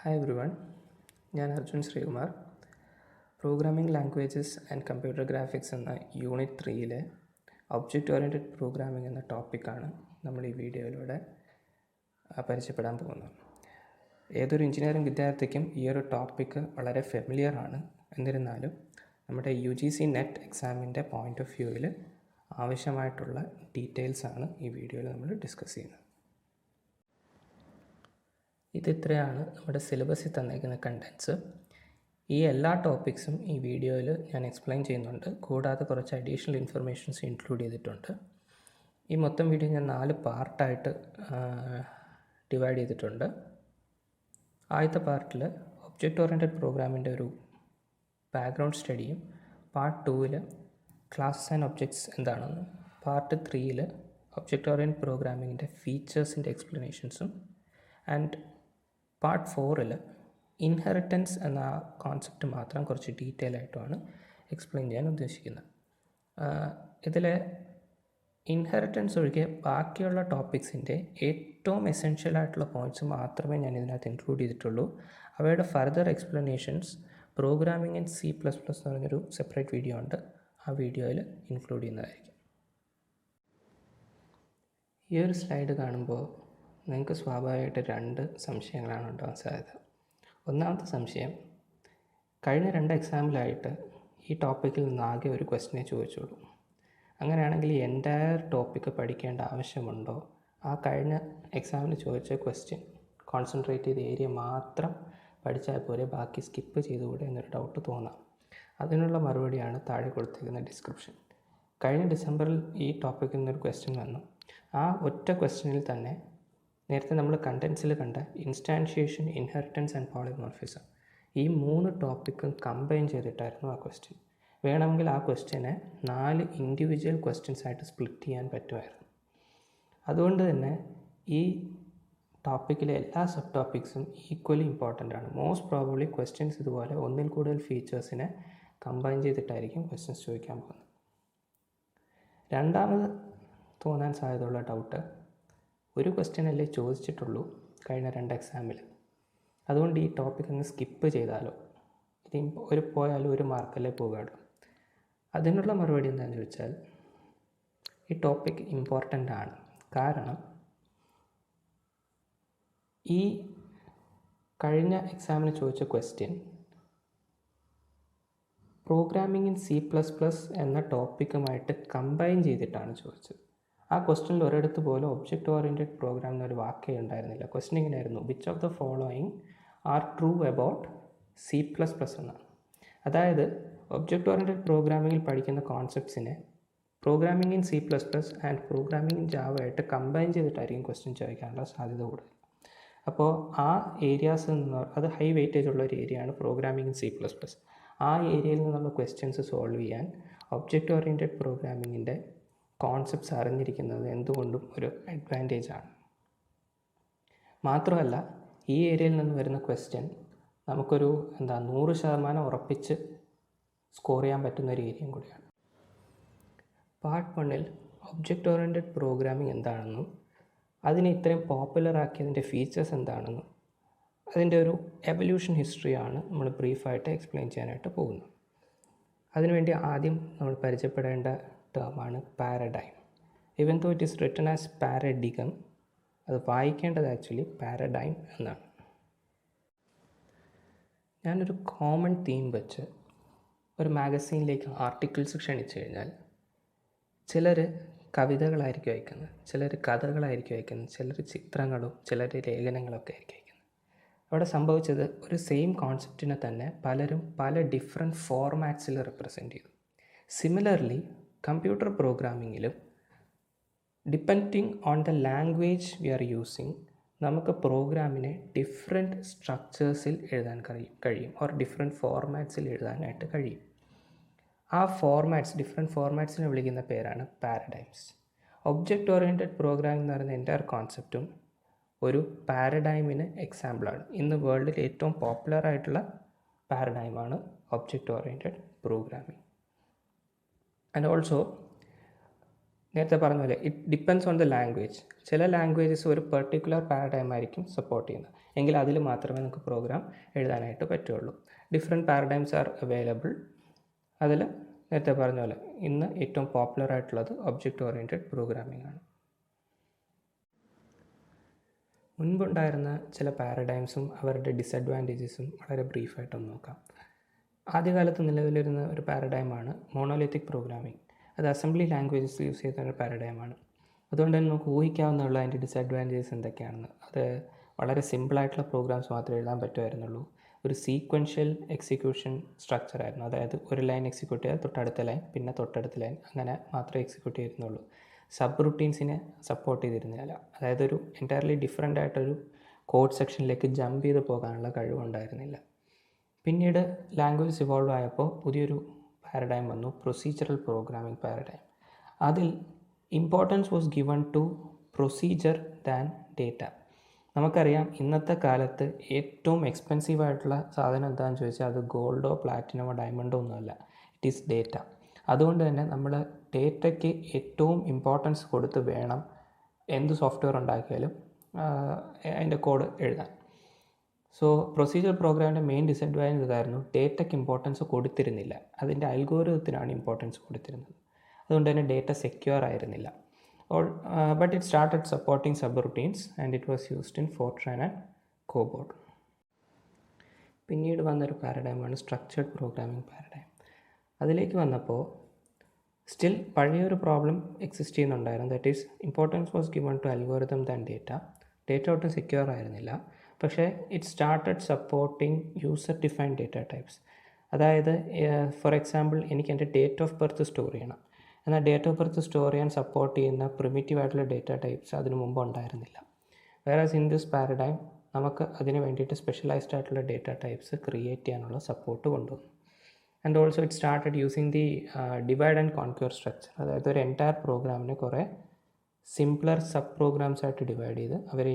Hi everyone, ഞാൻ Arjun Sreekumar. Programming languages and computer graphics എന്ന unit 3-ലെ object oriented programming എന്ന ടോപ്പിക്കാണ് നമ്മൾ ഈ വീഡിയോയിലൂടെ പരിചയപ്പെടാൻ പോകുന്നത്. ഏതൊരു എഞ്ചിനീയറിംഗ് വിദ്യാർത്ഥിക്കും ഈ ഒരു ടോപ്പിക്ക് വളരെ ഫെമിലിയർ ആണ്. എന്നിരുന്നാലും നമ്മുടെ UGC നെറ്റ് എക്സാമിൻ്റെ പോയിൻ്റ് ഓഫ് വ്യൂവിൽ ആവശ്യമായിട്ടുള്ള ഡീറ്റെയിൽസാണ് ഈ വീഡിയോയിൽ നമ്മൾ ഡിസ്കസ് ചെയ്യുന്നത്. ഇത്രയാണ് നമ്മുടെ സിലബസിൽ തന്നേക്കുന്ന കണ്ടൻസ്. ഈ എല്ലാ ടോപ്പിക്സും ഈ വീഡിയോയിൽ ഞാൻ എക്സ്പ്ലെയിൻ ചെയ്യുന്നുണ്ട്. കൂടാതെ കുറച്ച് അഡീഷണൽ ഇൻഫർമേഷൻസ് ഇൻക്ലൂഡ് ചെയ്തിട്ടുണ്ട്. ഈ മൊത്തം വീഡിയോ ഞാൻ 4 പാർട്ടായിട്ട് ഡിവൈഡ് ചെയ്തിട്ടുണ്ട്. ആദ്യത്തെ പാർട്ടിൽ ഒബ്ജക്റ്റ് ഓറിയൻറ്റഡ് പ്രോഗ്രാമിൻ്റെ ഒരു ബാക്ക്ഗ്രൗണ്ട് സ്റ്റഡിയും, പാർട്ട് 2-ൽ ക്ലാസസ് ആൻഡ് ഒബ്ജക്ട്സ് എന്താണെന്നും, പാർട്ട് 3-ൽ ഒബ്ജക്റ്റ് ഓറിയൻറ്റഡ് പ്രോഗ്രാമിങ്ങിൻ്റെ ഫീച്ചേഴ്സിൻ്റെ എക്സ്പ്ലനേഷൻസും, ആൻഡ് പാർട്ട് 4-ൽ ഇൻഹെറിറ്റൻസ് എന്ന കോൺസെപ്റ്റ് മാത്രം കുറച്ച് ഡീറ്റെയിൽ ആയിട്ടുമാണ് എക്സ്പ്ലെയിൻ ചെയ്യാൻ ഉദ്ദേശിക്കുന്നത്. ഇതിൽ ഇൻഹെറിറ്റൻസ് ഒഴികെ ബാക്കിയുള്ള ടോപ്പിക്സിൻ്റെ ഏറ്റവും എസെൻഷ്യൽ ആയിട്ടുള്ള പോയിൻറ്റ്സ് മാത്രമേ ഞാൻ ഇതിനകത്ത് ഇൻക്ലൂഡ് ചെയ്തിട്ടുള്ളൂ. അവയുടെ further explanations programming in C++ എന്ന് പറഞ്ഞൊരു സെപ്പറേറ്റ് വീഡിയോ ഉണ്ട്. ആ വീഡിയോയിൽ ഇൻക്ലൂഡ് ചെയ്യുന്നതായിരിക്കും. ഈ ഒരു സ്ലൈഡ് കാണുമ്പോൾ നിങ്ങൾക്ക് സ്വാഭാവികമായിട്ട് 2 സംശയങ്ങളാണ് ഉണ്ടാകാൻ സാധ്യത. ഒന്നാമത്തെ സംശയം, കഴിഞ്ഞ 2 എക്സാമിലായിട്ട് ഈ ടോപ്പിക്കിൽ നിന്ന് ആകെ ഒരു ക്വസ്റ്റിനെ ചോദിച്ചുള്ളൂ. അങ്ങനെയാണെങ്കിൽ ഈ എൻറ്റയർ ടോപ്പിക്ക് പഠിക്കേണ്ട ആവശ്യമുണ്ടോ? ആ കഴിഞ്ഞ എക്സാമിന് ചോദിച്ച ക്വസ്റ്റ്യൻ കോൺസെൻട്രേറ്റ് ചെയ്ത ഏരിയ മാത്രം പഠിച്ചാൽ പോരെ, ബാക്കി സ്കിപ്പ് ചെയ്തുകൂടെ എന്നൊരു ഡൗട്ട് തോന്നാം. അതിനുള്ള മറുപടിയാണ് താഴെ കൊടുത്തിരിക്കുന്ന ഡിസ്ക്രിപ്ഷൻ. കഴിഞ്ഞ ഡിസംബറിൽ ഈ ടോപ്പിക്കിൽ നിന്നൊരു ക്വസ്റ്റ്യൻ വന്നു. ആ ഒറ്റ ക്വസ്റ്റ്യനിൽ തന്നെ നേരത്തെ നമ്മൾ കണ്ടൻസിൽ കണ്ട ഇൻസ്റ്റാൻഷിയേഷൻ, ഇൻഹെറിറ്റൻസ് ആൻഡ് പോളിമോർഫിസം, ഈ 3 ടോപ്പിക്കും കമ്പൈൻ ചെയ്തിട്ടായിരുന്നു ആ ക്വസ്റ്റ്യൻ. വേണമെങ്കിൽ ആ ക്വസ്റ്റ്യനെ 4 ഇൻഡിവിജ്വൽ ക്വസ്റ്റ്യൻസ് ആയിട്ട് സ്പ്ലിറ്റ് ചെയ്യാൻ പറ്റുമായിരുന്നു. അതുകൊണ്ട് തന്നെ ഈ ടോപ്പിക്കിലെ എല്ലാ സബ് ടോപ്പിക്സും ഈക്വലി ഇമ്പോർട്ടൻ്റ് ആണ്. മോസ്റ്റ് പ്രോബബ്ലി ക്വസ്റ്റ്യൻസ് ഇതുപോലെ ഒന്നിൽ കൂടുതൽ ഫീച്ചേഴ്സിനെ കമ്പൈൻ ചെയ്തിട്ടായിരിക്കും ക്വസ്റ്റ്യൻസ് ചോദിക്കാൻ പോകുന്നത്. രണ്ടാമത് തോന്നാൻ സാധ്യതയുള്ള ഡൗട്ട്, ഒരു ക്വസ്റ്റ്യൻ അല്ലേ ചോദിച്ചിട്ടുള്ളൂ കഴിഞ്ഞ 2 എക്സാമിൽ, അതുകൊണ്ട് ഈ ടോപ്പിക് അങ്ങ് സ്കിപ്പ് ചെയ്താലോ, ഇത് പോയാലും ഒരു മാർക്കല്ലേ പോകുകയുള്ളൂ. അതിനുള്ള മറുപടി എന്താണെന്ന് ചോദിച്ചാൽ, ഈ ടോപ്പിക് ഇമ്പോർട്ടൻ്റ് ആണ്. കാരണം ഈ കഴിഞ്ഞ എക്സാമിന് ചോദിച്ച ക്വസ്റ്റ്യൻ പ്രോഗ്രാമിംഗ് ഇൻ C++ എന്ന ടോപ്പിക്കുമായിട്ട് കമ്പൈൻ ചെയ്തിട്ടാണ് ചോദിച്ചത്. ആ ക്വസ്റ്റ്യനിൽ ഒരിടത്ത് പോലും ഒബ്ജക്റ്റ് ഓറിയൻറ്റഡ് പ്രോഗ്രാം എന്നൊരു വാക്കേ ഉണ്ടായിരുന്നില്ല. ക്വസ്റ്റ്യൻ ഇങ്ങനെയായിരുന്നു, which of the following are true about C++ എന്നാണ്. അതായത് ഒബ്ജക്റ്റ് ഓറിയൻറ്റഡ് പ്രോഗ്രാമിങ്ങിൽ പഠിക്കുന്ന കോൺസെപ്റ്റ്സിനെ programming in C++ and programming in Java ആയിട്ട് കമ്പൈൻ ചെയ്തിട്ടായിരിക്കും ക്വസ്റ്റ്യൻ ചോദിക്കാനുള്ള സാധ്യത കൂടുതൽ. അപ്പോൾ ആ ഏരിയാസ് എന്ന് അത് ഹൈ വെയിറ്റേജ് ഉള്ള ഒരു ഏരിയയാണ് പ്രോഗ്രാമിംഗ് ഇൻ C++. ആ ഏരിയയിൽ നിന്നുള്ള ക്വസ്റ്റ്യൻസ് സോൾവ് ചെയ്യാൻ ഒബ്ജക്റ്റ് ഓറിയൻറ്റഡ് പ്രോഗ്രാമിങ്ങിൻ്റെ കോൺസെപ്റ്റ്സ് അറിഞ്ഞിരിക്കുന്നത് എന്തുകൊണ്ടും ഒരു അഡ്വാൻറ്റേജ് ആണ്. മാത്രമല്ല, ഈ ഏരിയയിൽ നിന്ന് വരുന്ന ക്വസ്റ്റ്യൻ നമുക്കൊരു 100% ഉറപ്പിച്ച് സ്കോർ ചെയ്യാൻ പറ്റുന്ന ഒരു ഏരിയയും കൂടിയാണ്. പാർട്ട് 1-ൽ ഒബ്ജക്റ്റ് ഓറിയൻറ്റഡ് പ്രോഗ്രാമിംഗ് എന്താണെന്നും അതിനെ ഇത്രയും പോപ്പുലർ ആക്കിയതിൻ്റെ ഫീച്ചേഴ്സ് എന്താണെന്നും അതിൻ്റെ ഒരു എവല്യൂഷൻ ഹിസ്റ്ററിയാണ് നമ്മൾ ബ്രീഫായിട്ട് എക്സ്പ്ലെയിൻ ചെയ്യാനായിട്ട് പോകുന്നത്. അതിനുവേണ്ടി ആദ്യം നമ്മൾ പരിചയപ്പെടേണ്ട ടേമാണ് paradigm. Even though it is written as paradigm, അത് വായിക്കേണ്ടത് ആക്ച്വലി പാരഡൈം എന്നാണ്. ഞാനൊരു കോമൺ തീം വെച്ച് ഒരു മാഗസീനിലേക്ക് ആർട്ടിക്കിൾസ് ക്ഷണിച്ചു കഴിഞ്ഞാൽ ചിലർ കവിതകളായിരിക്കും അയക്കുന്നത്, ചിലർ കഥകളായിരിക്കും അയക്കുന്നത്, ചിലർ ചിത്രങ്ങളും ചിലർ ലേഖനങ്ങളൊക്കെ ആയിരിക്കും അയക്കുന്നത്. അവിടെ സംഭവിച്ചത്, ഒരു സെയിം കോൺസെപ്റ്റിനെ തന്നെ പലരും പല ഡിഫറെൻറ്റ് ഫോർമാറ്റ്സിൽ റെപ്രസെൻറ്റ് ചെയ്തു. സിമിലർലി കമ്പ്യൂട്ടർ പ്രോഗ്രാമിങ്ങിലും depending on the language we are using നമുക്ക് പ്രോഗ്രാമിനെ ഡിഫറെൻറ്റ് സ്ട്രക്ചേഴ്സിൽ എഴുതാൻ കഴിയും ഓർ ഡിഫറെൻറ്റ് ഫോർമാറ്റ്സിൽ എഴുതാനായിട്ട് കഴിയും. ആ ഡിഫറെൻറ്റ് ഫോർമാറ്റ്സിനെ വിളിക്കുന്ന പേരാണ് പാരഡൈംസ്. ഒബ്ജക്റ്റ് ഓറിയൻറ്റഡ് പ്രോഗ്രാമിംഗ് എന്ന് പറയുന്ന എൻ്റയർ കോൺസെപ്റ്റും ഒരു പാരഡൈമിന് എക്സാമ്പിളാണ്. ഇന്ന് വേൾഡിൽ ഏറ്റവും പോപ്പുലർ ആയിട്ടുള്ള പാരഡൈമാണ് object oriented programming. And also നേരത്തെ പറഞ്ഞ പോലെ it depends on the language. ചില ലാംഗ്വേജസ് ഒരു പെർട്ടിക്കുലർ പാരഡൈം ആയിരിക്കും സപ്പോർട്ട് ചെയ്യുന്നത്, എങ്കിൽ അതിൽ മാത്രമേ നമുക്ക് പ്രോഗ്രാം എഴുതാനായിട്ട് പറ്റുള്ളൂ. Different paradigms are available. അതിൽ നേരത്തെ പറഞ്ഞ പോലെ ഇന്ന് ഏറ്റവും പോപ്പുലർ ആയിട്ടുള്ളത് ഒബ്ജക്റ്റ് ഓറിയൻറ്റഡ് പ്രോഗ്രാമിംഗ് ആണ്. മുൻപുണ്ടായിരുന്ന ചില പാരഡൈംസും അവരുടെ ഡിസഡ്വാൻറ്റേജസും വളരെ ബ്രീഫായിട്ടൊന്ന് നോക്കാം. ആദ്യകാലത്ത് നിലവിലിരുന്ന ഒരു പാരഡൈമാണ് മോണോലിത്തിക് പ്രോഗ്രാമിംഗ്. അത് അസംബ്ലി ലാംഗ്വേജസ് യൂസ് ചെയ്യുന്ന ഒരു പാരഡൈമാണ്. അതുകൊണ്ട് തന്നെ നമുക്ക് ഊഹിക്കാവുന്നുള്ള അതിൻ്റെ ഡിസഡ്വാൻറ്റേജസ് എന്തൊക്കെയാണെന്ന്. അത് വളരെ സിമ്പിളായിട്ടുള്ള പ്രോഗ്രാംസ് മാത്രമേ എഴുതാൻ പറ്റുമായിരുന്നുള്ളൂ. ഒരു സീക്വൻഷ്യൽ എക്സിക്യൂഷൻ സ്ട്രക്ചറായിരുന്നു. അതായത് ഒരു ലൈൻ എക്സിക്യൂട്ട് ചെയ്താൽ തൊട്ടടുത്ത ലൈൻ, പിന്നെ തൊട്ടടുത്ത ലൈൻ, അങ്ങനെ മാത്രമേ എക്സിക്യൂട്ട് ചെയ്യുന്നുള്ളൂ. സബ് റുട്ടീൻസിനെ സപ്പോർട്ട് ചെയ്തിരുന്നില്ല. അതായത് ഒരു എൻറ്റയർലി ഡിഫറെൻ്റ് ആയിട്ടൊരു കോഡ് സെക്ഷനിലേക്ക് ജമ്പ് ചെയ്ത് പോകാനുള്ള കഴിവുണ്ടായിരുന്നില്ല. പിന്നീട് ലാംഗ്വേജസ് ഇവോൾവ് ആയപ്പോൾ പുതിയൊരു പാരഡൈം വന്നു, പ്രൊസീജറൽ പ്രോഗ്രാമിംഗ് പാരഡൈം. അതിൽ importance was given to procedure than data. നമുക്കറിയാം ഇന്നത്തെ കാലത്ത് ഏറ്റവും എക്സ്പെൻസീവായിട്ടുള്ള സാധനം എന്താണെന്ന് ചോദിച്ചാൽ അത് ഗോൾഡോ പ്ലാറ്റിനമോ ഡയമണ്ടോ ഒന്നുമല്ല, ഇറ്റ് ഈസ് ഡേറ്റ. അതുകൊണ്ട് തന്നെ നമ്മൾ ഡേറ്റയ്ക്ക് ഏറ്റവും ഇമ്പോർട്ടൻസ് കൊടുത്ത് വേണം എന്ത് സോഫ്റ്റ്വെയർ ഉണ്ടാക്കിയാലും അതിൻ്റെ കോഡ് എഴുതാൻ. സോ പ്രൊസീജിയർ പ്രോഗ്രാമിൻ്റെ മെയിൻ ഡിസഡ്വാൻറ്റേജ് ഇതായിരുന്നു, ഡേറ്റയ്ക്ക് ഇമ്പോർട്ടൻസ് കൊടുത്തിരുന്നില്ല, അതിൻ്റെ അൽഗോരിതത്തിനാണ് ഇമ്പോർട്ടൻസ് കൊടുത്തിരുന്നത്. അതുകൊണ്ട് തന്നെ ഡേറ്റ സെക്യൂർ ആയിരുന്നില്ല. But it started supporting subroutines and it was used in Fortran and COBOL. പിന്നീട് വന്നൊരു പാരഡൈമാണ് സ്ട്രക്ചേർഡ് പ്രോഗ്രാമിംഗ് പാരഡൈം. അതിലേക്ക് വന്നപ്പോൾ സ്റ്റിൽ പഴയൊരു പ്രോബ്ലം എക്സിസ്റ്റ് ചെയ്യുന്നുണ്ടായിരുന്നു. That is importance was given to algorithm than data. Data ഒട്ടും secure ആയിരുന്നില്ല. പക്ഷേ it started supporting user defined data types. അതായത് ഫോർ എക്സാമ്പിൾ എനിക്ക് എൻ്റെ ഡേറ്റ് ഓഫ് ബർത്ത് സ്റ്റോർ ചെയ്യണം. എന്നാൽ ഡേറ്റ് ഓഫ് ബർത്ത് സ്റ്റോർ ചെയ്യാൻ സപ്പോർട്ട് ചെയ്യുന്ന പ്രിമിറ്റീവ് ആയിട്ടുള്ള ഡേറ്റ ടൈപ്സ് അതിന് മുമ്പ് ഉണ്ടായിരുന്നില്ല. വേറാസ് ഇൻ ദിസ് പാരഡൈം നമുക്ക് അതിന് വേണ്ടിയിട്ട് സ്പെഷ്യലൈസ്ഡ് ആയിട്ടുള്ള ഡേറ്റ ടൈപ്സ് ക്രിയേറ്റ് ചെയ്യാനുള്ള സപ്പോർട്ട് കൊണ്ടുവന്നു. And also it started using the divide and conquer structure. അതായത് ഒരു എൻറ്റയർ പ്രോഗ്രാമിനെ കുറേ സിംപ്ലർ സബ് പ്രോഗ്രാംസ് ആയിട്ട് ഡിവൈഡ് ചെയ്ത് അവർ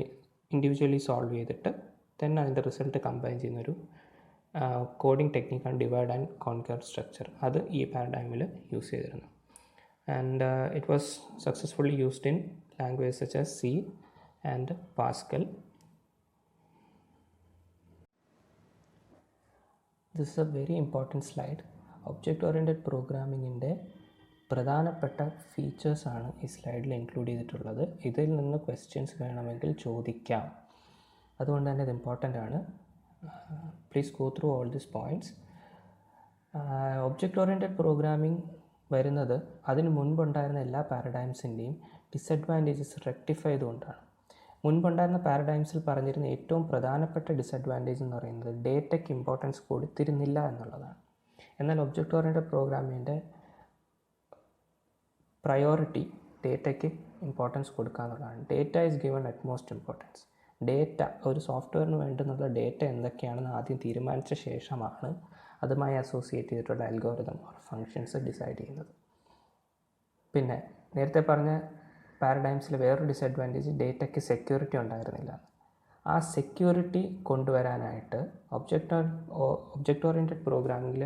ഇൻഡിവിജ്വലി സോൾവ് ചെയ്തിട്ട് തന്നെ അതിൻ്റെ റിസൾട്ട് കമ്പൈൻ ചെയ്യുന്നൊരു കോഡിംഗ് ടെക്നിക്കാണ് ഡിവൈഡ് ആൻഡ് കോൺക്വർ സ്ട്രക്ചർ. അത് ഈ പാരഡൈമിൽ യൂസ് ചെയ്തിരുന്നു. And it was successfully used in language such as C and Pascal. This is a very important slide. Object oriented പ്രോഗ്രാമിങ്ങിൻ്റെ പ്രധാനപ്പെട്ട ഫീച്ചേഴ്സാണ് ഈ സ്ലൈഡിൽ ഇൻക്ലൂഡ് ചെയ്തിട്ടുള്ളത്. ഇതിൽ നിന്ന് ക്വസ്റ്റ്യൻസ് വേണമെങ്കിൽ ചോദിക്കാം. അതുകൊണ്ട് തന്നെ ഇത് ഇമ്പോർട്ടൻ്റ് ആണ്. Please go through all these points. Object oriented programming വരുന്നത് അതിന് മുൻപുണ്ടായിരുന്ന എല്ലാ പാരഡൈംസിൻ്റെയും ഡിസഡ്വാൻറ്റേജസ് റെക്ടിഫൈ ചെയ്തുകൊണ്ടാണ്. മുൻപുണ്ടായിരുന്ന പാരഡൈംസിൽ പറഞ്ഞിരുന്ന ഏറ്റവും പ്രധാനപ്പെട്ട ഡിസഡ്വാൻറ്റേജ് എന്ന് പറയുന്നത് ഡേറ്റയ്ക്ക് ഇമ്പോർട്ടൻസ് കൊടുത്തിരുന്നില്ല എന്നുള്ളതാണ്. എന്നാൽ ഒബ്ജക്റ്റ് ഓറിയൻറ്റഡ് പ്രോഗ്രാമിൻ്റെ പ്രയോറിറ്റി ഡേറ്റയ്ക്ക് ഇമ്പോർട്ടൻസ് കൊടുക്കുക എന്നുള്ളതാണ്. Data is given at most importance. Data ഒരു സോഫ്റ്റ്വെയറിന് വേണ്ടുന്നുള്ള ഡേറ്റ എന്തൊക്കെയാണെന്ന് ആദ്യം തീരുമാനിച്ച ശേഷമാണ് അതുമായി അസോസിയേറ്റ് ചെയ്തിട്ടുള്ള അൽഗോരിതം ഓർ ഫങ്ഷൻസ് ഡിസൈഡ് ചെയ്യുന്നത്. പിന്നെ നേരത്തെ പറഞ്ഞ പാരഡൈംസിൽ വേറൊരു ഡിസഡ്വാൻറ്റേജ് ഡേറ്റയ്ക്ക് സെക്യൂരിറ്റി ഉണ്ടായിരുന്നില്ല. ആ സെക്യൂരിറ്റി കൊണ്ടുവരാനായിട്ട് ഒബ്ജക്റ്റ് ഓറിയൻറ്റഡ് പ്രോഗ്രാമിങ്ങിൽ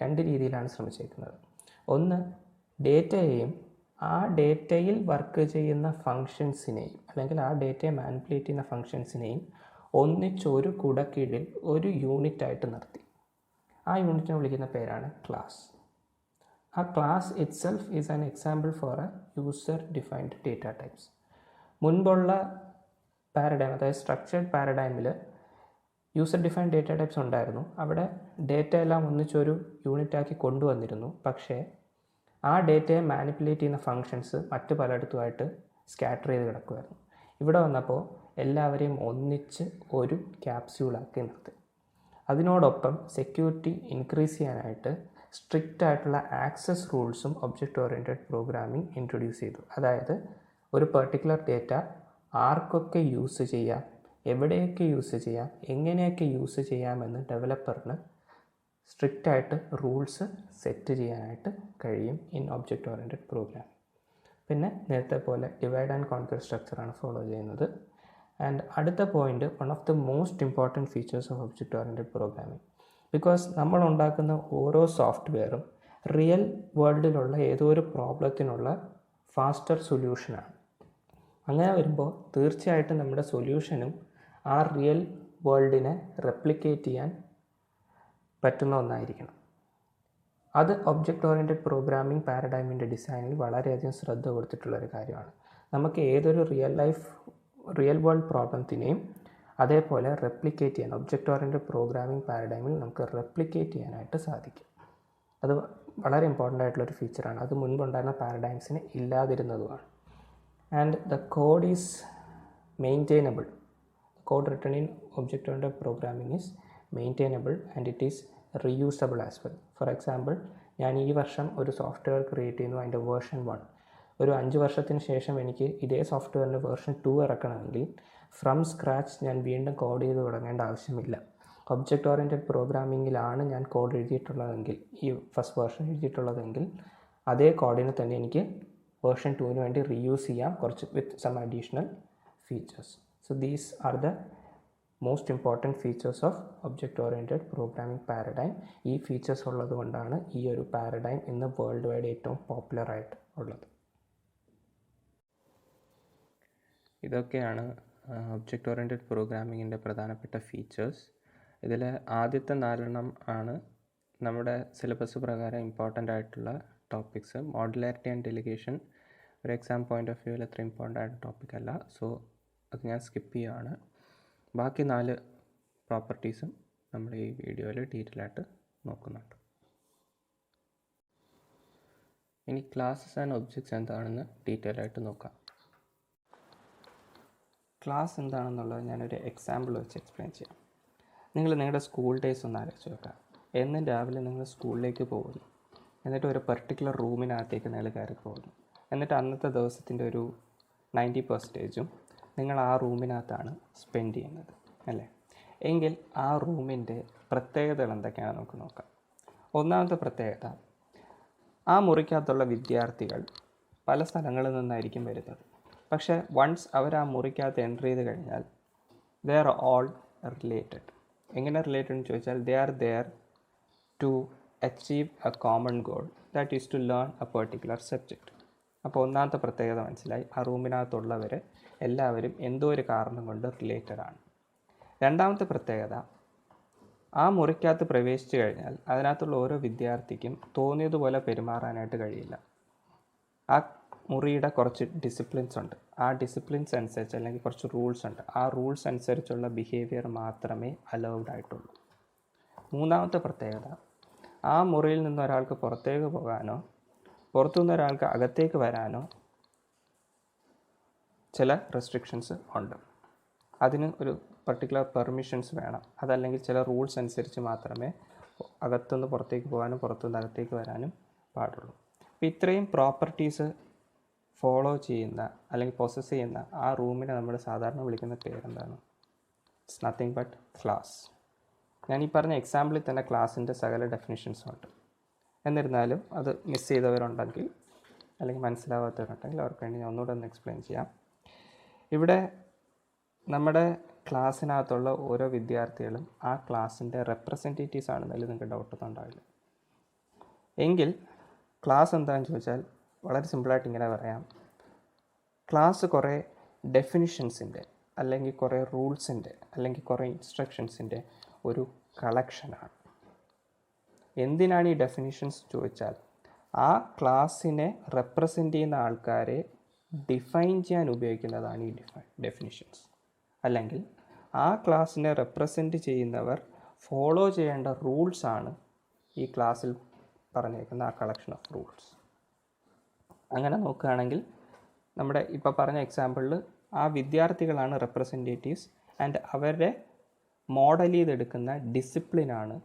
രണ്ട് രീതിയിലാണ് ശ്രമിച്ചേക്കുന്നത്. ഒന്ന്, ഡേറ്റയെയും ആ ഡേറ്റയിൽ വർക്ക് ചെയ്യുന്ന ഫങ്ഷൻസിനെയും അല്ലെങ്കിൽ ആ ഡേറ്റയെ മാനിപ്പുലേറ്റ് ചെയ്യുന്ന ഫങ്ഷൻസിനെയും ഒന്നിച്ചൊരു കുടക്കീഴിൽ ഒരു യൂണിറ്റായിട്ട് നിർത്തി. ആ യൂണിറ്റിനെ വിളിക്കുന്ന പേരാണ് ക്ലാസ്. ആ class itself is an example for a user defined data types. മുൻപുള്ള പാരഡൈം, അതായത് സ്ട്രക്ചേർഡ് പാരഡൈമിൽ യൂസർ ഡിഫൈൻഡ് ഡേറ്റ ടൈപ്സ് ഉണ്ടായിരുന്നു. അവിടെ ഡേറ്റ എല്ലാം ഒന്നിച്ചൊരു യൂണിറ്റാക്കി കൊണ്ടുവന്നിരുന്നു. പക്ഷേ ആ ഡേറ്റയെ മാനിപ്പുലേറ്റ് ചെയ്യുന്ന ഫങ്ഷൻസ് മറ്റ് പലയിടത്തുമായിട്ട് സ്കാറ്റർ ചെയ്ത് കിടക്കുമായിരുന്നു. ഇവിടെ വന്നപ്പോൾ എല്ലാവരെയും ഒന്നിച്ച് ഒരു ക്യാപ്സ്യൂളാക്കി നിർത്തി. അതിനോടൊപ്പം സെക്യൂരിറ്റി ഇൻക്രീസ് ചെയ്യാനായിട്ട് സ്ട്രിക്റ്റ് ആയിട്ടുള്ള ആക്സസ് റൂൾസും ഒബ്ജക്റ്റ് ഓറിയൻറ്റഡ് പ്രോഗ്രാമിംഗ് ഇൻട്രൊഡ്യൂസ് ചെയ്തു. അതായത് ഒരു പെർട്ടിക്കുലർ ഡേറ്റ ആർക്കൊക്കെ യൂസ് ചെയ്യാം, എവിടെയൊക്കെ യൂസ് ചെയ്യാം, എങ്ങനെയൊക്കെ യൂസ് ചെയ്യാമെന്ന് ഡെവലപ്പറിന് സ്ട്രിക്റ്റായിട്ട് റൂൾസ് സെറ്റ് ചെയ്യാനായിട്ട് കഴിയും ഇൻ ഒബ്ജക്റ്റ് ഓറിയൻറ്റഡ് പ്രോഗ്രാമിംഗ്. പിന്നെ നേരത്തെ പോലെ ഡിവൈഡ് ആൻഡ് കോൺക്വർ സ്ട്രക്ചറാണ് ഫോളോ ചെയ്യുന്നത്. ആൻഡ് അടുത്ത point, one of the most important features of object oriented programming. Because നമ്മൾ ഉണ്ടാക്കുന്ന ഓരോ സോഫ്റ്റ്വെയറും റിയൽ വേൾഡിലുള്ള ഏതോ ഒരു പ്രോബ്ലത്തിനുള്ള ഫാസ്റ്റർ സൊല്യൂഷനാണ്. അങ്ങനെ വരുമ്പോൾ തീർച്ചയായിട്ടും നമ്മുടെ സൊല്യൂഷനും ആ റിയൽ വേൾഡിനെ റെപ്ലിക്കേറ്റ് ചെയ്യാൻ പറ്റുന്ന ഒന്നായിരിക്കണം. അത് ഒബ്ജക്റ്റ് ഓറിയൻറ്റഡ് പ്രോഗ്രാമിംഗ് പാരഡൈമിൻ്റെ ഡിസൈനിൽ വളരെയധികം ശ്രദ്ധ കൊടുത്തിട്ടുള്ളൊരു കാര്യമാണ്. നമുക്ക് ഏതൊരു റിയൽ വേൾഡ് പ്രോബ്ലത്തിനെയും അതേപോലെ റെപ്ലിക്കേറ്റ് ചെയ്യാൻ ഒബ്ജക്റ്റ് ഓറിയൻറ്റഡ് പ്രോഗ്രാമിംഗ് പാരഡൈമിൽ നമുക്ക് റെപ്ലിക്കേറ്റ് ചെയ്യാനായിട്ട് സാധിക്കും. അത് വളരെ ഇമ്പോർട്ടൻ്റ് ആയിട്ടുള്ളൊരു ഫീച്ചറാണ്. അത് മുൻപുണ്ടായിരുന്ന പാരഡൈംസിന് ഇല്ലാതിരുന്നതുമാണ്. And the code is maintainable. Code written in object oriented programming is maintainable and it is reusable as well. For example, ഞാൻ ഈ വർഷം ഒരു സോഫ്റ്റ്വെയർ ക്രിയേറ്റ് ചെയ്യുന്നു, അതിൻ്റെ വേർഷൻ 1. ഒരു 5 വർഷത്തിന് ശേഷം എനിക്ക് ഇതേ സോഫ്റ്റ്വെയറിൻ്റെ വേർഷൻ 2 ഇറക്കണമെങ്കിൽ ഫ്രം സ്ക്രാച്ച് ഞാൻ വീണ്ടും കോഡ് ചെയ്ത് തുടങ്ങേണ്ട ആവശ്യമില്ല. ഒബ്ജക്റ്റ് ഓറിയൻറ്റഡ് പ്രോഗ്രാമിങ്ങിലാണ് ഞാൻ കോഡ് എഴുതിയിട്ടുള്ളതെങ്കിൽ, ഈ ഫസ്റ്റ് വേർഷൻ എഴുതിയിട്ടുള്ളതെങ്കിൽ, അതേ കോഡിന് തന്നെ എനിക്ക് വേർഷൻ 2 വേണ്ടി റീയൂസ് ചെയ്യാം, കുറച്ച് with some additional features. So these are the most important features of object oriented programming paradigm. ഈ ഫീച്ചേഴ്സ് ഉള്ളത് കൊണ്ടാണ് ഈ ഒരു പാരഡൈം ഇന്ന് വേൾഡ് വൈഡ് ഏറ്റവും പോപ്പുലറായിട്ട് ഉള്ളത്. ഇതൊക്കെയാണ് ഒബ്ജക്റ്റ് ഓറിയൻറ്റഡ് പ്രോഗ്രാമിങ്ങിൻ്റെ പ്രധാനപ്പെട്ട ഫീച്ചേഴ്സ്. ഇതിൽ ആദ്യത്തെ 4 ആണ് നമ്മുടെ സിലബസ് പ്രകാരം ഇമ്പോർട്ടൻ്റ് ആയിട്ടുള്ള ടോപ്പിക്സ്. മോഡുലാരിറ്റി ആൻഡ് ഡെലിഗേഷൻ ഒരു എക്സാം പോയിൻ്റ് ഓഫ് വ്യൂവിൽ അത്ര ഇമ്പോർട്ടൻ്റ് ആയിട്ട് ടോപ്പിക് അല്ല, സോ അത് ഞാൻ സ്കിപ്പ് ചെയ്യുകയാണ്. ബാക്കി 4 പ്രോപ്പർട്ടീസും നമ്മൾ ഈ വീഡിയോയിൽ ഡീറ്റെയിൽ ആയിട്ട് നോക്കുന്നുണ്ട്. ഇനി ക്ലാസ്സസ് ആൻഡ് ഒബ്ജക്ട്സ് എന്താണെന്ന് ഡീറ്റെയിൽ ആയിട്ട് നോക്കാം. ക്ലാസ് എന്താണെന്നുള്ളത് ഞാനൊരു എക്സാമ്പിൾ വെച്ച് എക്സ്പ്ലെയിൻ ചെയ്യാം. നിങ്ങളുടെ സ്കൂൾ ഡേയ്സ് ഒന്ന് ആലോചിച്ച് നോക്കാം. എന്നും രാവിലെ നിങ്ങൾ സ്കൂളിലേക്ക് പോകുന്നു, എന്നിട്ട് ഒരു പെർട്ടിക്കുലർ റൂമിനകത്തേക്ക് നിങ്ങൾ കയറി പോകുന്നു. എന്നിട്ട് അന്നത്തെ ദിവസത്തിൻ്റെ ഒരു 90% നിങ്ങൾ ആ റൂമിനകത്താണ് സ്പെൻഡ് ചെയ്യുന്നത്, അല്ലേ? എങ്കിൽ ആ റൂമിൻ്റെ പ്രത്യേകതകൾ എന്തൊക്കെയാണെന്ന് നമുക്ക് നോക്കാം. ഒന്നാമത്തെ പ്രത്യേകത, ആ മുറിക്കകത്തുള്ള വിദ്യാർത്ഥികൾ പല സ്ഥലങ്ങളിൽ നിന്നായിരിക്കും വരുന്നത്. പക്ഷേ വൺസ് അവർ ആ മുറിക്കകത്ത് എൻ്റർ ചെയ്ത് കഴിഞ്ഞാൽ ദേ ആർ ഓൾ റിലേറ്റഡ്. എങ്ങനെ റിലേറ്റഡ് എന്ന് ചോദിച്ചാൽ they are there to achieve a common goal, that is to learn a particular subject. അപ്പോൾ ഒന്നാമത്തെ പ്രത്യേകത മനസ്സിലായി, ആ റൂമിനകത്തുള്ളവർ എല്ലാവരും എന്തോ ഒരു കാരണം കൊണ്ട് റിലേറ്റഡ് ആണ്. രണ്ടാമത്തെ പ്രത്യേകത, ആ മുറിക്കകത്ത് പ്രവേശിച്ചു കഴിഞ്ഞാൽ അതിനകത്തുള്ള ഓരോ വിദ്യാർത്ഥിക്കും തോന്നിയതുപോലെ പെരുമാറാനായിട്ട് കഴിയില്ല. ആ മുറിയുടെ കുറച്ച് ഡിസിപ്ലിൻസ് ഉണ്ട്. ആ ഡിസിപ്ലിൻസ് അനുസരിച്ച്, അല്ലെങ്കിൽ കുറച്ച് റൂൾസ് ഉണ്ട്, ആ റൂൾസ് അനുസരിച്ചുള്ള ബിഹേവിയർ മാത്രമേ അലൗഡ് ആയിട്ടുള്ളൂ. മൂന്നാമത്തെ പ്രത്യേകത, ആ മുറിയിൽ നിന്ന് ഒരാൾക്ക് പുറത്തേക്ക് പോകാനോ പുറത്തുനിന്ന് ഒരാൾക്ക് അകത്തേക്ക് വരാനോ ചില റെസ്ട്രിക്ഷൻസ് ഉണ്ട്. അതിന് ഒരു പർട്ടിക്കുലർ പെർമിഷൻസ് വേണം. അതല്ലെങ്കിൽ ചില റൂൾസ് അനുസരിച്ച് മാത്രമേ അകത്തുനിന്ന് പുറത്തേക്ക് പോകാനും പുറത്തുനിന്ന് അകത്തേക്ക് വരാനും പാടുള്ളൂ. അപ്പോൾ ഇത്രയും പ്രോപ്പർട്ടീസ് ഫോളോ ചെയ്യുന്ന അല്ലെങ്കിൽ പൊസസ് ചെയ്യുന്ന ആ റൂമിനെ നമ്മൾ സാധാരണ വിളിക്കുന്ന പേരെന്താണ്? It's nothing but class. ഞാൻ ഈ പറഞ്ഞ എക്സാമ്പിളിൽ തന്നെ ക്ലാസ്സിൻ്റെ സകല ഡെഫിനിഷൻസും ഉണ്ട്. എന്നിരുന്നാലും അത് മിസ് ചെയ്തവരുണ്ടെങ്കിൽ അല്ലെങ്കിൽ മനസ്സിലാവാത്തവരുണ്ടെങ്കിൽ അവർക്ക് വേണ്ടി ഞാൻ ഒന്നുകൂടെ ഒന്ന് എക്സ്പ്ലെയിൻ ചെയ്യാം. ഇവിടെ നമ്മുടെ ക്ലാസ്സിനകത്തുള്ള ഓരോ വിദ്യാർത്ഥികളും ആ ക്ലാസ്സിൻ്റെ റെപ്രസെൻറ്റേറ്റീവ്സ് ആണെന്നതിൽ നിങ്ങൾക്ക് ഡൗട്ടൊന്നും ഉണ്ടാവില്ല. എങ്കിൽ ക്ലാസ് എന്താണെന്ന് ചോദിച്ചാൽ വളരെ സിമ്പിളായിട്ട് ഇങ്ങനെ പറയാം. ക്ലാസ് കുറേ ഡെഫിനിഷൻസിൻ്റെ അല്ലെങ്കിൽ കുറേ റൂൾസിൻ്റെ അല്ലെങ്കിൽ കുറേ ഇൻസ്ട്രക്ഷൻസിൻ്റെ ഒരു കളക്ഷനാണ്. എന്തിനാണ് ഈ ഡെഫിനിഷൻസ് ചോദിച്ചാൽ, ആ ക്ലാസ്സിനെ റെപ്രസെൻ്റ് ചെയ്യുന്ന ആൾക്കാരെ ഡിഫൈൻ ചെയ്യാൻ ഉപയോഗിക്കുന്നതാണ് ഈ ഡെഫിനിഷൻസ്. അല്ലെങ്കിൽ ആ ക്ലാസ്സിനെ റെപ്രസെൻ്റ് ചെയ്യുന്നവർ ഫോളോ ചെയ്യേണ്ട റൂൾസാണ് ഈ ക്ലാസ്സിൽ പറഞ്ഞേക്കുന്ന ആ കളക്ഷൻ ഓഫ് റൂൾസ്. അങ്ങനെ നോക്കുകയാണെങ്കിൽ നമ്മുടെ ഇപ്പോൾ പറഞ്ഞ എക്സാമ്പിളിൽ ആ വിദ്യാർത്ഥികളാണ് റെപ്രസെൻറ്റേറ്റീവ്സ് ആൻഡ് അവരെ മോഡൽ ചെയ്തെടുക്കുന്ന ഡിസിപ്ലിനാണ്,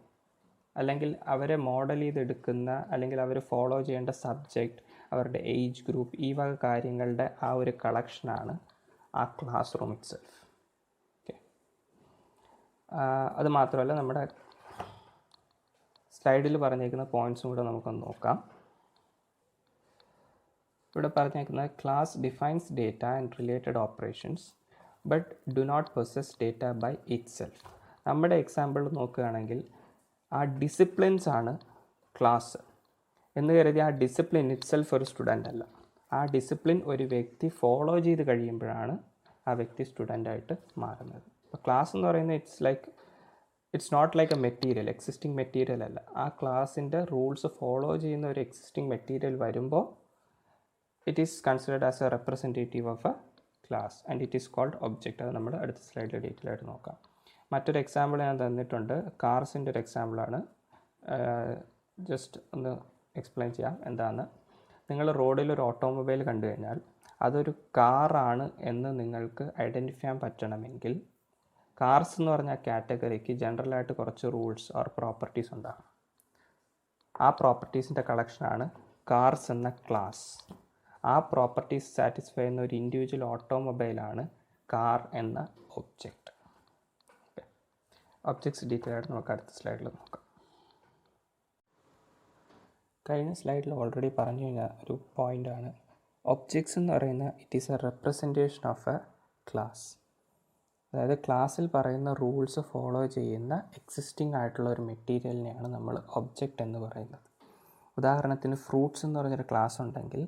അല്ലെങ്കിൽ അവരെ മോഡൽ ചെയ്തെടുക്കുന്ന അല്ലെങ്കിൽ അവർ ഫോളോ ചെയ്യേണ്ട സബ്ജക്റ്റ്, അവരുടെ ഏജ് ഗ്രൂപ്പ്, ഈ വക കാര്യങ്ങളുടെ ആ ഒരു കളക്ഷനാണ് ആ ക്ലാസ് റൂം ഇറ്റ്സെൽഫ്. ഓക്കെ, അത് മാത്രമല്ല നമ്മുടെ സ്ലൈഡിൽ പറഞ്ഞേക്കുന്ന പോയിൻറ്റ്സും കൂടെ നമുക്കൊന്ന് നോക്കാം. ഇവിടെ പറഞ്ഞേക്കുന്നത് class defines data and related operations but do not possess data by itself. നമ്മുടെ എക്സാമ്പിൾ നോക്കുകയാണെങ്കിൽ ആ ഡിസിപ്ലിൻസ് ആണ് ക്ലാസ് എന്ന് കരുതി ആ ഡിസിപ്ലിൻ ഇറ്റ് സെൽഫ് ഒരു സ്റ്റുഡൻ്റ് അല്ല. ആ ഡിസിപ്ലിൻ ഒരു വ്യക്തി ഫോളോ ചെയ്ത് കഴിയുമ്പോഴാണ് ആ വ്യക്തി സ്റ്റുഡൻ്റായിട്ട് മാറുന്നത്. അപ്പോൾ ക്ലാസ് എന്ന് പറയുന്നത് it's not like a material, existing material അല്ല. ആ ക്ലാസ്സിൻ്റെ റൂൾസ് ഫോളോ ചെയ്യുന്ന ഒരു എക്സിസ്റ്റിംഗ് മെറ്റീരിയൽ വരുമ്പോൾ it is considered as a representative of a class and it is called object. അത് നമ്മൾ അടുത്ത സ്ലൈഡിൽ ഡീറ്റെയിൽ ആയിട്ട് നോക്കാം. മറ്റൊരു എക്സാമ്പിൾ ഞാൻ തന്നിട്ടുണ്ട്, കാർസിൻ്റെ ഒരു എക്സാമ്പിളാണ്. ജസ്റ്റ് ഒന്ന് എക്സ്പ്ലെയിൻ ചെയ്യാം എന്താണെന്ന്. നിങ്ങൾ റോഡിൽ ഒരു ഓട്ടോമൊബൈൽ കണ്ടു കഴിഞ്ഞാൽ അതൊരു കാറാണ് എന്ന് നിങ്ങൾക്ക് ഐഡൻറ്റിഫൈ ചെയ്യാൻ പറ്റണമെങ്കിൽ കാർസ് എന്ന് പറഞ്ഞ കാറ്റഗറിക്ക് ജനറലായിട്ട് കുറച്ച് റൂൾസ് ഓർ പ്രോപ്പർട്ടീസ് ഉണ്ടാകും. ആ പ്രോപ്പർട്ടീസിൻ്റെ കളക്ഷനാണ് കാർസ് എന്ന ക്ലാസ്. ആ പ്രോപ്പർട്ടീസ് സാറ്റിസ്ഫൈ ചെയ്യുന്ന ഒരു ഇൻഡിവിജ്വൽ ഓട്ടോമൊബൈലാണ് കാർ എന്ന ഒബ്ജക്റ്റ്. ഒബ്ജക്ട്സ് ഡീറ്റെയിൽ ആയിട്ട് നമുക്ക് അടുത്ത സ്ലൈഡിൽ നോക്കാം. കഴിഞ്ഞ സ്ലൈഡിൽ ഓൾറെഡി പറഞ്ഞു കഴിഞ്ഞാൽ ഒരു പോയിൻ്റാണ്, ഒബ്ജക്ട്സ് എന്ന് പറയുന്ന it is A representation of a class. അതായത് ക്ലാസ്സിൽ പറയുന്ന റൂൾസ് ഫോളോ ചെയ്യുന്ന എക്സിസ്റ്റിംഗ് ആയിട്ടുള്ള ഒരു മെറ്റീരിയലിനെയാണ് നമ്മൾ ഒബ്ജക്റ്റ് എന്ന് പറയുന്നത്. ഉദാഹരണത്തിന് ഫ്രൂട്ട്സ് എന്ന് പറഞ്ഞൊരു ക്ലാസ് ഉണ്ടെങ്കിൽ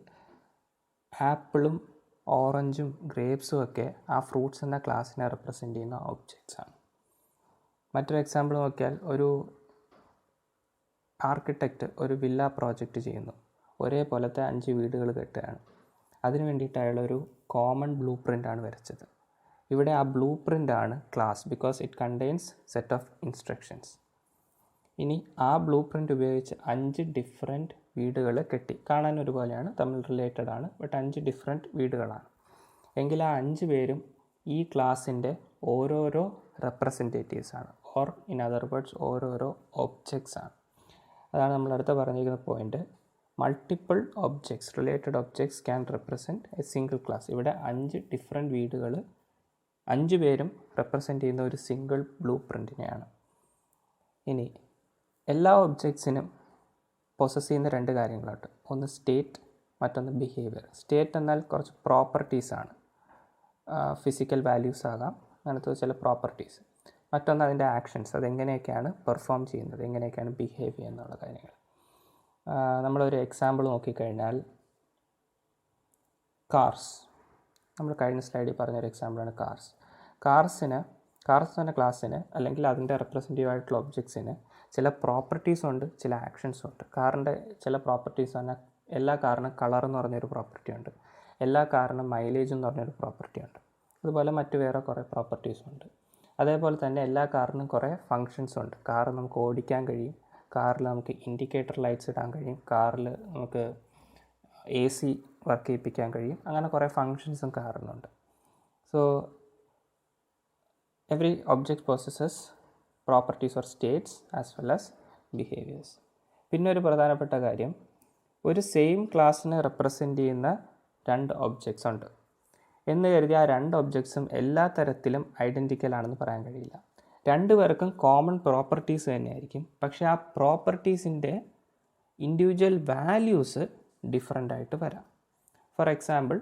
ആപ്പിളും ഓറഞ്ചും ഗ്രേപ്സും ഒക്കെ ആ ഫ്രൂട്ട്സ് എന്ന ക്ലാസ്സിനെ റെപ്രസെൻ്റ് ചെയ്യുന്ന ഒബ്ജക്ട്സാണ്. മറ്റൊരു എക്സാമ്പിൾ നോക്കിയാൽ, ഒരു ആർക്കിടെക്റ്റ് ഒരു വില്ല പ്രോജക്റ്റ് ചെയ്യുന്നു. ഒരേപോലത്തെ 5 വീടുകൾ കെട്ടുകയാണ്. അതിനു വേണ്ടിയിട്ട് അയാളൊരു കോമൺ ബ്ലൂ പ്രിൻ്റാണ് വരച്ചത്. ഇവിടെ ആ ബ്ലൂ പ്രിൻ്റാണ് class, because it contains set of instructions. ഇനി ആ ബ്ലൂ പ്രിൻ്റ് ഉപയോഗിച്ച് 5 ഡിഫറെൻറ്റ് വീടുകൾ കെട്ടി. കാണാൻ ഒരുപോലെയാണ്, തമ്മിൽ റിലേറ്റഡ് ആണ്, ബട്ട് 5 ഡിഫറെൻറ്റ് വീടുകളാണ്. എങ്കിൽ ആ 5 പേരും ഈ ക്ലാസ്സിൻ്റെ ഓരോരോ റെപ്രസെൻറ്റേറ്റീവ്സാണ്, ഓർ ഇൻ അതർ വേർഡ്സ് ഓരോരോ ഒബ്ജക്ട്സ് ആണ്. അതാണ് നമ്മൾ അടുത്ത പറഞ്ഞിരിക്കുന്ന point. Multiple objects, related objects can represent A single class. ഇവിടെ 5 ഡിഫറെൻറ്റ് വീടുകൾ 5 പേരും റെപ്രസെൻറ്റ് ചെയ്യുന്ന ഒരു സിംഗിൾ ബ്ലൂ പ്രിൻറ്റിനെയാണ്. ഇനി എല്ലാ ഒബ്ജക്ട്സിനും പൊസസ് ചെയ്യുന്ന 2 കാര്യങ്ങളുണ്ട്. ഒന്ന് സ്റ്റേറ്റ്, മറ്റൊന്ന് ബിഹേവിയർ. സ്റ്റേറ്റ് എന്നാൽ കുറച്ച് പ്രോപ്പർട്ടീസാണ്, ഫിസിക്കൽ വാല്യൂസ് ആകാം, അങ്ങനത്തെ ചില പ്രോപ്പർട്ടീസ്. മറ്റൊന്ന് അതിൻ്റെ ആക്ഷൻസ്, അതെങ്ങനെയൊക്കെയാണ് പെർഫോം ചെയ്യുന്നത്, എങ്ങനെയൊക്കെയാണ് ബിഹേവ് ചെയ്യുന്നുള്ള കാര്യങ്ങൾ. നമ്മളൊരു എക്സാമ്പിൾ നോക്കിക്കഴിഞ്ഞാൽ കാർസ്, നമ്മൾ കഴിഞ്ഞ സ്ലൈഡിൽ പറഞ്ഞൊരു എക്സാമ്പിളാണ് കാർസ്. കാർസ് എന്ന ക്ലാസ്സിന് അല്ലെങ്കിൽ അതിൻ്റെ റെപ്രസെൻറ്റേറ്റീവ് ആയിട്ടുള്ള ഒബ്ജക്ട്സിന് ചില പ്രോപ്പർട്ടീസ് ഉണ്ട്, ചില ആക്ഷൻസും ഉണ്ട്. കാറിൻ്റെ ചില പ്രോപ്പർട്ടീസ് പറഞ്ഞാൽ എല്ലാ കാറിനും കളർ എന്ന് പറഞ്ഞൊരു പ്രോപ്പർട്ടി ഉണ്ട്, എല്ലാ കാറിനും മൈലേജ് എന്ന് പറഞ്ഞൊരു പ്രോപ്പർട്ടി ഉണ്ട്. അതുപോലെ മറ്റു വേറെ കുറേ പ്രോപ്പർട്ടീസും ഉണ്ട്. അതേപോലെ തന്നെ എല്ലാ കാറിനും കുറേ ഫങ്ഷൻസ് ഉണ്ട്. കാർ നമുക്ക് ഓടിക്കാൻ കഴിയും, കാറിൽ നമുക്ക് ഇൻഡിക്കേറ്റർ ലൈറ്റ്സ് ഇടാൻ കഴിയും, കാറിൽ നമുക്ക് AC വർക്ക് ചെയ്യിപ്പിക്കാൻ കഴിയും. അങ്ങനെ കുറേ ഫങ്ഷൻസും കാറിനുണ്ട്. So every object possesses properties or states as well as behaviours. പിന്നെ ഒരു പ്രധാനപ്പെട്ട കാര്യം, ഒരു സെയിം ക്ലാസ്സിനെ റെപ്രസെൻ്റ് ചെയ്യുന്ന 2 ഒബ്ജക്ട്സ് ഉണ്ട് എന്ന് കരുതി ആ 2 ഒബ്ജക്ട്സും എല്ലാ തരത്തിലും ഐഡൻറ്റിക്കൽ ആണെന്ന് പറയാൻ കഴിയില്ല. 2 പേർക്കും കോമൺ പ്രോപ്പർട്ടീസ് തന്നെയായിരിക്കും, പക്ഷേ ആ പ്രോപ്പർട്ടീസിൻ്റെ ഇൻഡിവിജ്വൽ വാല്യൂസ് ഡിഫറെൻ്റ് ആയിട്ട് വരാം. ഫോർ എക്സാമ്പിൾ,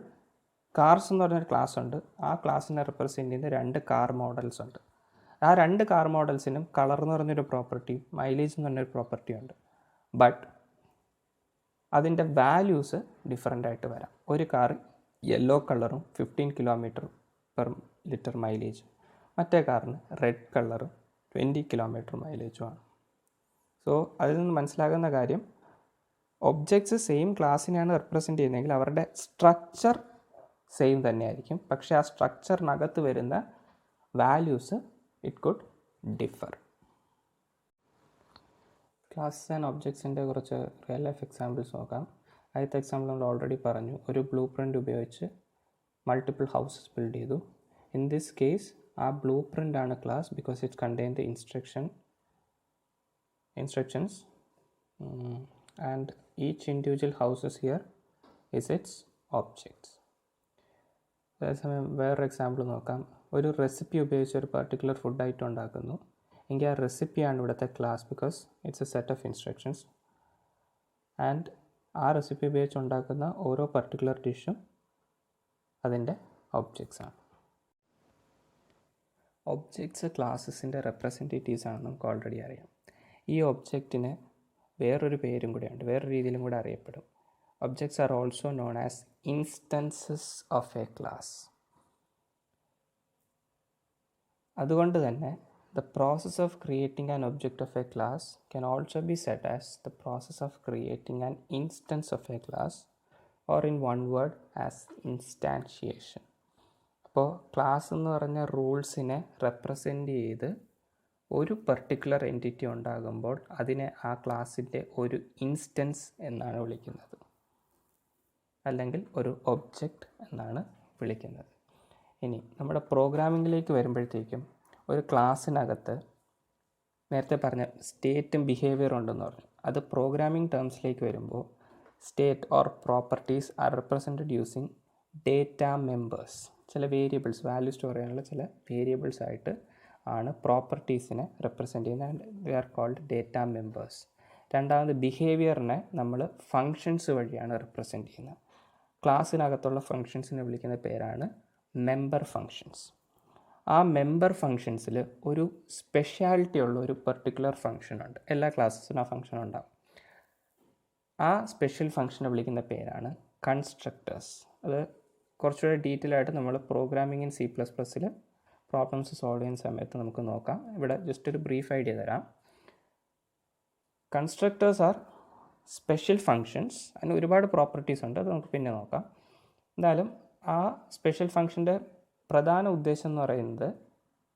കാർസ് എന്ന് പറഞ്ഞൊരു ക്ലാസ് ഉണ്ട്. ആ ക്ലാസ്സിനെ റെപ്രസെൻ്റ് ചെയ്യുന്ന 2 കാർ മോഡൽസ് ഉണ്ട്. ആ 2 കാർ മോഡൽസിനും കളർ എന്ന് പറഞ്ഞൊരു പ്രോപ്പർട്ടിയും മൈലേജ് എന്ന് പറഞ്ഞൊരു പ്രോപ്പർട്ടിയും ഉണ്ട്. ബട്ട് അതിൻ്റെ വാല്യൂസ് ഡിഫറെൻ്റ് ആയിട്ട് വരാം. ഒരു കാർ യെല്ലോ കളറും 15 km/ലിറ്റർ മൈലേജും, മറ്റേ കാറിന് റെഡ് കളറും 20 km മൈലേജുമാണ്. സോ അതിൽ നിന്ന് മനസ്സിലാകുന്ന കാര്യം, ഒബ്ജക്ട്സ് സെയിം ക്ലാസ്സിനെയാണ് റെപ്രസെൻ്റ് ചെയ്യുന്നതെങ്കിൽ അവരുടെ സ്ട്രക്ചർ സെയിം തന്നെയായിരിക്കും, പക്ഷേ ആ സ്ട്രക്ചറിനകത്ത് വരുന്ന values it could differ. Classes and ഒബ്ജക്ട്സിൻ്റെ കുറച്ച് റിയൽ ലൈഫ് എക്സാമ്പിൾസ് നോക്കാം. ആദ്യത്തെ എക്സാമ്പിൾ നമ്മൾ ഓൾറെഡി പറഞ്ഞു, ഒരു ബ്ലൂ പ്രിൻ്റ് ഉപയോഗിച്ച് മൾട്ടിപ്പിൾ ഹൗസസ് ബിൽഡ് ചെയ്തു. ഇൻ ദിസ് കേസ് ആ ബ്ലൂ പ്രിൻ്റ് ആണ് class, because it contain the instructions and each individual houses here is it's objects. അതേസമയം വേറൊരു എക്സാമ്പിൾ നോക്കാം. ഒരു റെസിപ്പി ഉപയോഗിച്ച് ഒരു പർട്ടിക്കുലർ ഫുഡ് ഐറ്റം ഉണ്ടാക്കുന്നു എങ്കിൽ ആ റെസിപ്പിയാണ് ഇവിടുത്തെ class, because it's A set of instructions and ആ റെസിപ്പി ഉപയോഗിച്ച് ഉണ്ടാക്കുന്ന ഓരോ പർട്ടിക്കുലർ ഡിഷും അതിൻ്റെ ഒബ്ജക്ട്സാണ്. ഒബ്ജക്ട്സ് ക്ലാസ്സസിൻ്റെ റെപ്രസെൻറ്റേറ്റീവ്സ് ആണെന്ന് നമുക്ക് ഓൾറെഡി അറിയാം. ഈ ഒബ്ജക്റ്റിന് വേറൊരു പേരും കൂടെയുണ്ട്, വേറൊരു രീതിയിലും കൂടെ അറിയപ്പെടും. Objects are also known as instances of a class. അതുകൊണ്ട് തന്നെ the process of creating an object of a class can also be said as the process of creating an instance of a class, or in one word as instantiation. അപ്പോൾ class എന്ന് പറഞ്ഞ റൂൾസിനെ represent ചെയ്ത് ഒരു particular entity ഉണ്ടാകുമ്പോൾ അതിനെ ആ ക്ലാസ്സിൻ്റെ ഒരു ഇൻസ്റ്റൻസ് എന്നാണ് വിളിക്കുന്നത്, അല്ലെങ്കിൽ ഒരു ഒബ്ജക്റ്റ് എന്നാണ് വിളിക്കുന്നത്. ഇനി നമ്മുടെ പ്രോഗ്രാമിങ്ങിലേക്ക് വരുമ്പോഴത്തേക്കും ഒരു ക്ലാസ്സിനകത്ത് നേരത്തെ പറഞ്ഞ സ്റ്റേറ്റും ബിഹേവിയറും ഉണ്ടെന്ന് പറഞ്ഞു. അത് പ്രോഗ്രാമിംഗ് ടേംസിലേക്ക് വരുമ്പോൾ state or properties are represented using data members. ചില വേരിയബിൾസ്, വാല്യൂ സ്റ്റോർ ചെയ്യാനുള്ള ചില വേരിയബിൾസ് ആയിട്ട് ആണ് പ്രോപ്പർട്ടീസിനെ റെപ്രസെൻറ്റ് ചെയ്യുന്നത്. They are called data members. രണ്ടാമത് ബിഹേവിയറിനെ നമ്മൾ ഫങ്ഷൻസ് വഴിയാണ് റെപ്രസെൻറ്റ് ചെയ്യുന്നത്. ക്ലാസ്സിനകത്തുള്ള ഫങ്ഷൻസിനെ വിളിക്കുന്ന പേരാണ് മെമ്പർ ഫങ്ഷൻസ്. ആ മെമ്പർ ഫങ്ഷൻസിൽ ഒരു സ്പെഷ്യാലിറ്റി ഉള്ള ഒരു പെർട്ടിക്കുലർ ഫങ്ഷൻ ഉണ്ട്. എല്ലാ ക്ലാസ്സസിനും ആ ഫങ്ഷൻ ഉണ്ടാകും. ആ സ്പെഷ്യൽ ഫങ്ഷനെ വിളിക്കുന്ന പേരാണ് കൺസ്ട്രക്ടേഴ്സ്. അത് കുറച്ചുകൂടെ ഡീറ്റെയിൽ ആയിട്ട് നമ്മൾ പ്രോഗ്രാമിംഗ് ഇൻ C++ൽ പ്രോബ്ലംസ് സോൾവ് ചെയ്യുന്ന സമയത്ത് നമുക്ക് നോക്കാം. ഇവിടെ ജസ്റ്റ് ഒരു ബ്രീഫ് ഐഡിയ തരാം. Constructors are special functions. അതിന് ഒരുപാട് പ്രോപ്പർട്ടീസ് ഉണ്ട്, അത് നമുക്ക് പിന്നെ നോക്കാം. എന്തായാലും ആ സ്പെഷ്യൽ ഫങ്ഷൻ്റെ പ്രധാന ഉദ്ദേശം എന്ന് പറയുന്നത്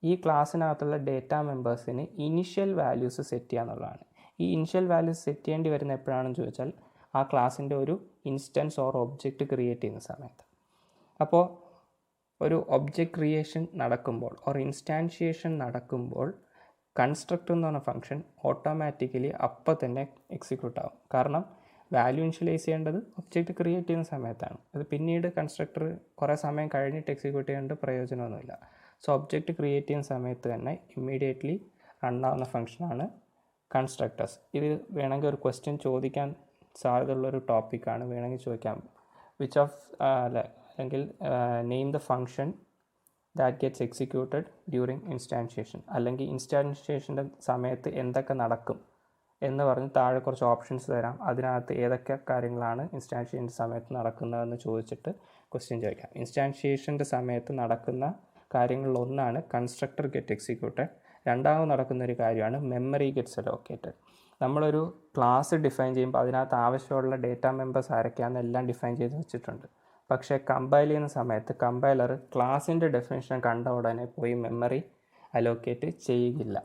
ഈ ക്ലാസ്സിനകത്തുള്ള ഡേറ്റ മെമ്പേഴ്സിന് ഇനിഷ്യൽ വാല്യൂസ് സെറ്റ് ചെയ്യുക എന്നുള്ളതാണ്. ഈ ഇനിഷ്യൽ വാല്യൂസ് സെറ്റ് ചെയ്യേണ്ടി വരുന്ന എപ്പോഴാണെന്ന് ചോദിച്ചാൽ ആ ക്ലാസ്സിൻ്റെ ഒരു ഇൻസ്റ്റൻസ് ഓർ ഒബ്ജക്റ്റ് ക്രിയേറ്റ് ചെയ്യുന്ന സമയത്ത്. അപ്പോൾ ഒരു ഒബ്ജക്റ്റ് ക്രിയേഷൻ നടക്കുമ്പോൾ ഓർ ഇൻസ്റ്റാൻഷിയേഷൻ നടക്കുമ്പോൾ കൺസ്ട്രക്ടർ എന്ന് പറഞ്ഞ ഫംഗ്ഷൻ ഓട്ടോമാറ്റിക്കലി അപ്പം തന്നെ എക്സിക്യൂട്ട് ആകും. കാരണം വാല്യൂ ഇനിഷ്യലൈസ് ചെയ്യേണ്ടത് ഒബ്ജക്റ്റ് ക്രിയേറ്റ് ചെയ്യുന്ന സമയത്താണ്. അത് പിന്നീട് കൺസ്ട്രക്ടർ കുറേ സമയം കഴിഞ്ഞിട്ട് എക്സിക്യൂട്ട് ചെയ്യേണ്ട പ്രയോജനമൊന്നുമില്ല. സോ ഒബ്ജക്റ്റ് ക്രിയേറ്റ് ചെയ്യുന്ന സമയത്ത് തന്നെ ഇമ്മീഡിയറ്റ്ലി റണ്ണാവുന്ന ഫംഗ്ഷനാണ് കൺസ്ട്രക്ടേഴ്സ്. ഇത് വേണമെങ്കിൽ ഒരു ക്വസ്റ്റ്യൻ ചോദിക്കാൻ സാധ്യതയുള്ളൊരു ടോപ്പിക്കാണ്. വേണമെങ്കിൽ ചോദിക്കാം, വിച്ച് ഓഫ് അല്ലെങ്കിൽ name the function that gets executed during instantiation, അല്ലെങ്കിൽ ഇൻസ്റ്റാൻഷിയേഷൻ്റെ സമയത്ത് എന്തൊക്കെ നടക്കും എന്ന് പറഞ്ഞ് താഴെ കുറച്ച് ഓപ്ഷൻസ് തരാം. അതിനകത്ത് ഏതൊക്കെ കാര്യങ്ങളാണ് ഇൻസ്റ്റാൻഷിയേഷൻ്റെ സമയത്ത് നടക്കുന്നതെന്ന് ചോദിച്ചിട്ട് ക്വസ്റ്റ്യൻ ചോദിക്കാം. ഇൻസ്റ്റാൻഷിയേഷൻ്റെ സമയത്ത് നടക്കുന്ന കാര്യങ്ങളിലൊന്നാണ് കൺസ്ട്രക്ടർ ഗെറ്റ് എക്സിക്യൂട്ടഡ്. രണ്ടാമത് നടക്കുന്നൊരു കാര്യമാണ് മെമ്മറി ഗെറ്റ്സ് അലോക്കേറ്റഡ്. നമ്മളൊരു ക്ലാസ് ഡിഫൈൻ ചെയ്യുമ്പോൾ അതിനകത്ത് ആവശ്യമുള്ള ഡേറ്റ മെമ്പേഴ്സ് ആരൊക്കെയാണെന്ന് എല്ലാം ഡിഫൈൻ ചെയ്ത് വെച്ചിട്ടുണ്ട്. പക്ഷേ കമ്പൈൽ ചെയ്യുന്ന സമയത്ത് കമ്പൈലർ ക്ലാസിൻ്റെ ഡെഫിനേഷൻ കണ്ട ഉടനെ പോയി മെമ്മറി അലോക്കേറ്റ് ചെയ്യുകയില്ല.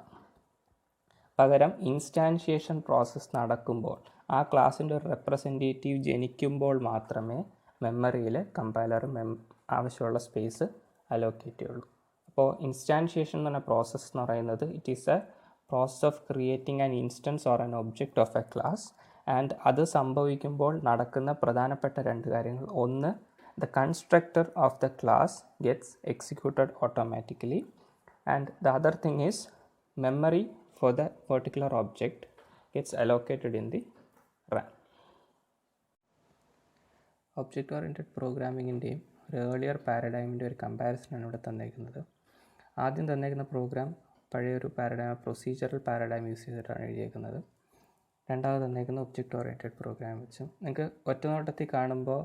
പകരം ഇൻസ്റ്റാൻഷിയേഷൻ പ്രോസസ്സ് നടക്കുമ്പോൾ ആ ക്ലാസിൻ്റെ ഒരു റെപ്രസെൻറ്റേറ്റീവ് ജനിക്കുമ്പോൾ മാത്രമേ മെമ്മറിയിൽ കമ്പൈലർ ആവശ്യമുള്ള സ്പേസ് അലോക്കേറ്റ് ചെയ്യുള്ളൂ. അപ്പോൾ ഇൻസ്റ്റാൻഷിയേഷൻ എന്ന് പറഞ്ഞ പ്രോസസ്സ് എന്ന് പറയുന്നത് it is A process of creating an instance or an object of a class. And അത് സംഭവിക്കുമ്പോൾ നടക്കുന്ന പ്രധാനപ്പെട്ട രണ്ട് കാര്യങ്ങൾ: ഒന്ന്, the constructor of the class gets executed automatically, and the other thing is memory for the particular object gets allocated in the RAM. Object oriented പ്രോഗ്രാമിങ്ങിൻ്റെയും ഒരു earlier പാരഡൈമിൻ്റെ ഒരു കമ്പാരിസനാണ് ഇവിടെ തന്നേക്കുന്നത്. ആദ്യം തന്നേക്കുന്ന പ്രോഗ്രാം പഴയൊരു പാരഡൈം, പ്രൊസീജറൽ പാരഡൈം യൂസ് ചെയ്തിട്ടാണ് എഴുതിയേക്കുന്നത്. രണ്ടാമത് തന്നേക്കുന്ന ഒബ്ജക്റ്റ് ഓറിയൻറ്റഡ് പ്രോഗ്രാം വെച്ചും. നിങ്ങൾക്ക് ഒറ്റനോട്ടത്തിൽ കാണുമ്പോൾ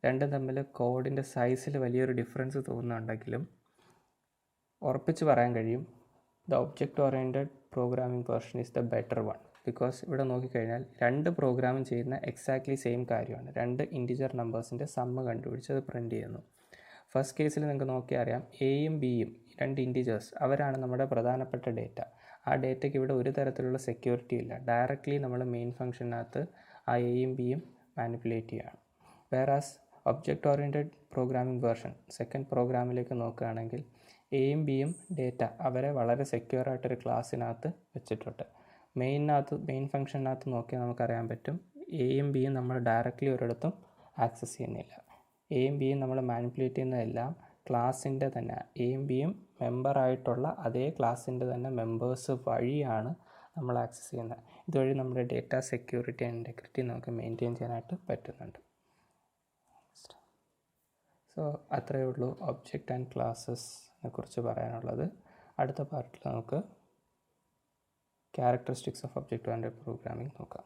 രണ്ടും തമ്മിൽ കോഡിൻ്റെ സൈസിൽ വലിയൊരു ഡിഫറൻസ് തോന്നുന്നുണ്ടെങ്കിലും ഉറപ്പിച്ച് പറയാൻ കഴിയും the object oriented programming version is the better one. Because ഇവിടെ നോക്കിക്കഴിഞ്ഞാൽ രണ്ട് പ്രോഗ്രാമും ചെയ്യുന്ന എക്സാക്ട്ലി സെയിം കാര്യമാണ്. രണ്ട് ഇൻറ്റിജർ നമ്പേഴ്സിൻ്റെ സമ്മ് കണ്ടുപിടിച്ച് അത് പ്രിൻറ്റ് ചെയ്യുന്നു. ഫസ്റ്റ് കേസിൽ നിങ്ങൾക്ക് നോക്കിയാൽ അറിയാം, എയും ബിയും രണ്ട് ഇൻറ്റിജേഴ്സ്, അവരാണ് നമ്മുടെ പ്രധാനപ്പെട്ട ഡേറ്റ. ആ ഡേറ്റയ്ക്ക് ഇവിടെ ഒരു തരത്തിലുള്ള സെക്യൂരിറ്റി ഇല്ല. ഡയറക്റ്റ്ലി നമ്മൾ മെയിൻ ഫംഗ്ഷനകത്ത് ആ എയും ബിയും മാനിപ്പുലേറ്റ് ചെയ്യുകയാണ്. വേറാസ് object oriented programming version second പ്രോഗ്രാമിലേക്ക് നോക്കുകയാണെങ്കിൽ എയും ബിയും ഡേറ്റ അവരെ വളരെ സെക്യൂർ ആയിട്ടൊരു ക്ലാസ്സിനകത്ത് വെച്ചിട്ടുണ്ട്. മെയിൻ ഫംഗ്ഷനകത്ത് നോക്കിയാൽ നമുക്കറിയാൻ പറ്റും എയും ബിയും നമ്മൾ ഡയറക്റ്റ്ലി ഒരിടത്തും ആക്സസ് ചെയ്യുന്നില്ല. എയും ബിയും നമ്മൾ മാനിപ്പുലേറ്റ് ചെയ്യുന്നതെല്ലാം ക്ലാസ്സിൻ്റെ തന്നെ എയും ബിയും മെമ്പറായിട്ടുള്ള അതേ ക്ലാസ്സിൻ്റെ തന്നെ മെമ്പേഴ്സ് വഴിയാണ് നമ്മൾ ആക്സസ് ചെയ്യുന്നത്. ഇതുവഴി നമ്മുടെ ഡേറ്റ സെക്യൂരിറ്റി ആൻഡ് ഇൻറ്റഗ്രിറ്റി നമുക്ക് മെയിൻറ്റെയിൻ ചെയ്യാനായിട്ട് പറ്റുന്നുണ്ട്. സോ അത്രയേ ഉള്ളൂ ഒബ്ജക്റ്റ് ആൻഡ് ക്ലാസ്സസിനെ കുറിച്ച് പറയാനുള്ളത്. അടുത്ത പാർട്ടിൽ നമുക്ക് characteristics of object oriented programming നോക്കാം.